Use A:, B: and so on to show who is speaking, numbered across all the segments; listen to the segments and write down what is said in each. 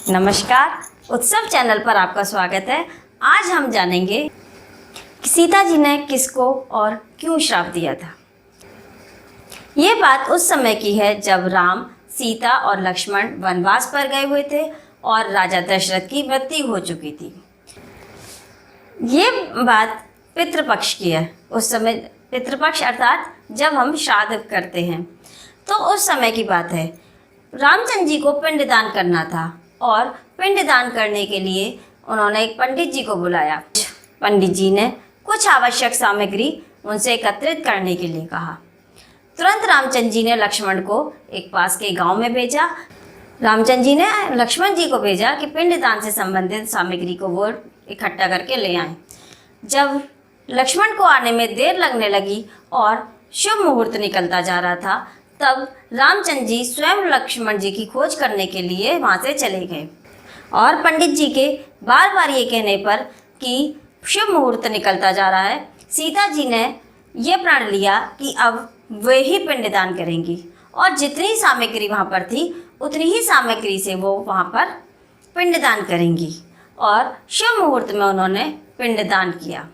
A: नमस्कार, उत्सव चैनल पर आपका स्वागत है। आज हम जानेंगे कि सीता जी ने किसको और क्यों श्राप दिया था। ये बात उस समय की है जब राम, सीता और लक्ष्मण वनवास पर गए हुए थे और राजा दशरथ की मृत्यु हो चुकी थी। ये बात पितृपक्ष की है। उस समय पितृपक्ष अर्थात जब हम श्राद्ध करते हैं, तो उस समय की बात है। रामचंद्र जी को पिंडदान करना था और पिंडदान करने के लिए उन्होंने एक पंडित जी को बुलाया। पंडित जी ने कुछ आवश्यक सामग्री उनसे एकत्रित करने के लिए कहा। तुरंत रामचंद्र जी ने लक्ष्मण को एक पास के गांव में भेजा। रामचंद्र जी ने लक्ष्मण जी को भेजा कि पिंडदान से संबंधित सामग्री को वो इकट्ठा करके ले आए। जब लक्ष्मण को आने में देर लगने लगी और शुभ मुहूर्त निकलता जा रहा था, तब रामचंद्र जी स्वयं लक्ष्मण जी की खोज करने के लिए वहाँ से चले गए और पंडित जी के बार बार ये कहने पर कि शुभ मुहूर्त निकलता जा रहा है, सीता जी ने ये प्रण लिया कि अब वे ही पिंडदान करेंगी और जितनी सामग्री वहाँ पर थी उतनी ही सामग्री से वो वहाँ पर पिंडदान करेंगी। और शुभ मुहूर्त में उन्होंने पिंडदान किया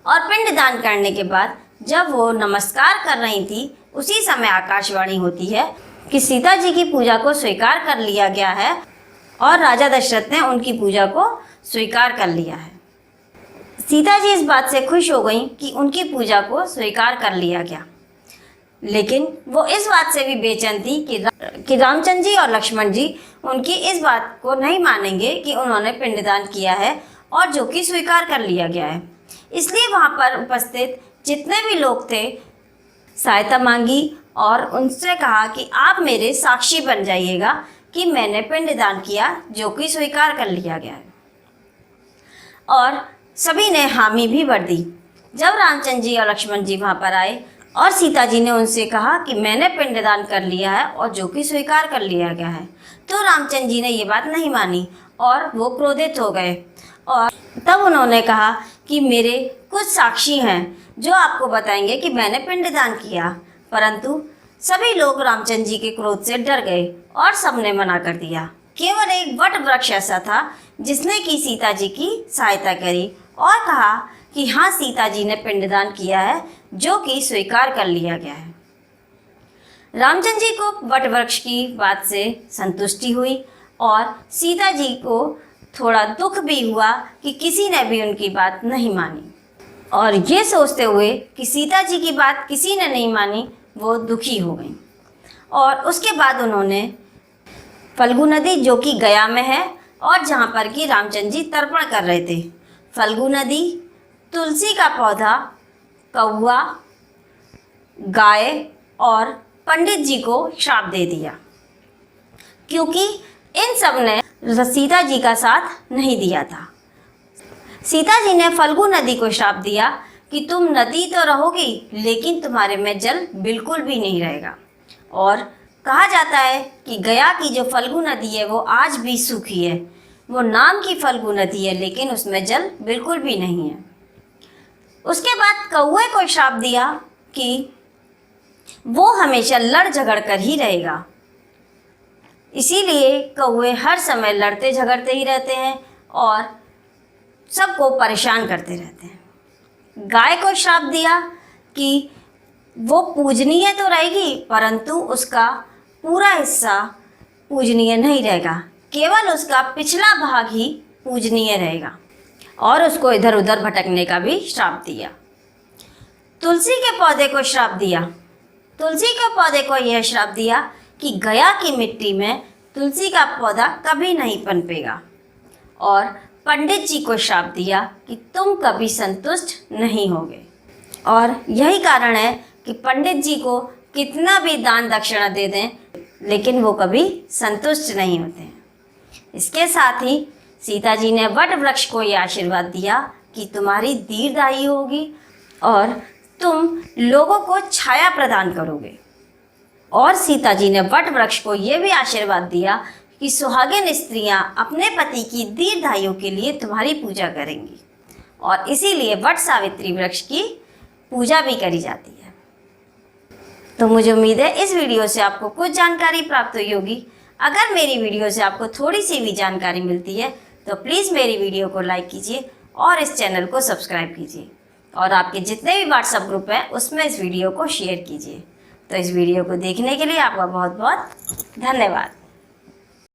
A: और पिंडदान करने के बाद जब वो नमस्कार कर रही थी, उसी समय आकाशवाणी होती है कि सीता जी की पूजा को स्वीकार कर लिया गया है और राजा दशरथ ने उनकी पूजा को स्वीकार कर लिया है। सीता जी इस बात से खुश हो गई कि उनकी पूजा को स्वीकार कर लिया गया, लेकिन वो इस बात से भी बेचैन थी कि रामचंद्र जी और लक्ष्मण जी उनकी इस बात को नहीं मानेंगे कि उन्होंने पिंडदान किया है और जो कि स्वीकार कर लिया गया है। इसलिए वहाँ पर उपस्थित जितने भी लोग थे सहायता मांगी और उनसे कहा कि आप मेरे साक्षी बन जाइएगा कि मैंने पिंडदान किया जो कि स्वीकार कर लिया गया है। और सभी ने हामी भी भर दी। जब रामचंद्र जी और लक्ष्मण जी वहाँ पर आए और सीता जी ने उनसे कहा कि मैंने पिंडदान कर लिया है और जो कि स्वीकार कर लिया गया है, तो रामचंद्र जी ने ये बात नहीं मानी और वो क्रोधित हो गए। और तब उन्होंने कहा कि मेरे कुछ साक्षी हैं जो आपको बताएंगे कि मैंने पिंडदान किया, परंतु सभी लोग रामचंद्र जी के क्रोध से डर गए और सबने मना कर दिया। केवल एक वट वृक्ष ऐसा था जिसने की सीता जी की सहायता करी और कहा कि हाँ, सीता जी ने पिंडदान किया है जो कि स्वीकार कर लिया गया है। रामचंद्र जी को वट वृक्ष की बात से संतुष्टि हुई और सीता जी को थोड़ा दुख भी हुआ कि किसी ने भी उनकी बात नहीं मानी। और ये सोचते हुए कि सीता जी की बात किसी ने नहीं मानी, वो दुखी हो गई। और उसके बाद उन्होंने फल्गु नदी, जो कि गया में है और जहाँ पर कि रामचंद्र जी तर्पण कर रहे थे, फल्गु नदी, तुलसी का पौधा, कौवा, गाय और पंडित जी को श्राप दे दिया, क्योंकि इन सब ने सीता जी का साथ नहीं दिया था। सीता जी ने फल्गु नदी को श्राप दिया कि तुम नदी तो रहोगी लेकिन तुम्हारे में जल बिल्कुल भी नहीं रहेगा। और कहा जाता है कि गया की जो फल्गु नदी है वो आज भी सूखी है। वो नाम की फल्गु नदी है लेकिन उसमें जल बिल्कुल भी नहीं है। उसके बाद कौवे को श्राप दिया कि वो हमेशा लड़ झगड़ कर ही रहेगा, इसीलिए कौवे हर समय लड़ते झगड़ते ही रहते हैं और सबको परेशान करते रहते हैं। गाय को श्राप दिया कि वो पूजनीय तो रहेगी परंतु उसका पूरा हिस्सा पूजनीय नहीं रहेगा, केवल उसका पिछला भाग ही पूजनीय रहेगा और उसको इधर उधर भटकने का भी श्राप दिया। तुलसी के पौधे को श्राप दिया। तुलसी के पौधे को यह श्राप दिया कि गया की मिट्टी में तुलसी का पौधा कभी नहीं पनपेगा। और पंडित जी को श्राप दिया कि तुम कभी संतुष्ट नहीं होगे। और यही कारण है कि पंडित जी को कितना भी दान दक्षिणा दे दें लेकिन वो कभी संतुष्ट नहीं होते हैं। इसके साथ ही सीता जी ने वट वृक्ष को ये आशीर्वाद दिया कि तुम्हारी दीर्घायु होगी और तुम लोगों को छाया प्रदान करोगे। और सीता जी ने वट वृक्ष को ये भी आशीर्वाद दिया कि सुहागिन स्त्रियां अपने पति की दीर्घायु के लिए तुम्हारी पूजा करेंगी और इसीलिए वट सावित्री वृक्ष की पूजा भी करी जाती है। तो मुझे उम्मीद है इस वीडियो से आपको कुछ जानकारी प्राप्त हुई होगी। अगर मेरी वीडियो से आपको थोड़ी सी भी जानकारी मिलती है तो प्लीज़ मेरी वीडियो को लाइक कीजिए और इस चैनल को सब्सक्राइब कीजिए और आपके जितने भी व्हाट्सएप ग्रुप हैं उसमें इस वीडियो को शेयर कीजिए। तो इस वीडियो को देखने के लिए आपका बहुत बहुत धन्यवाद।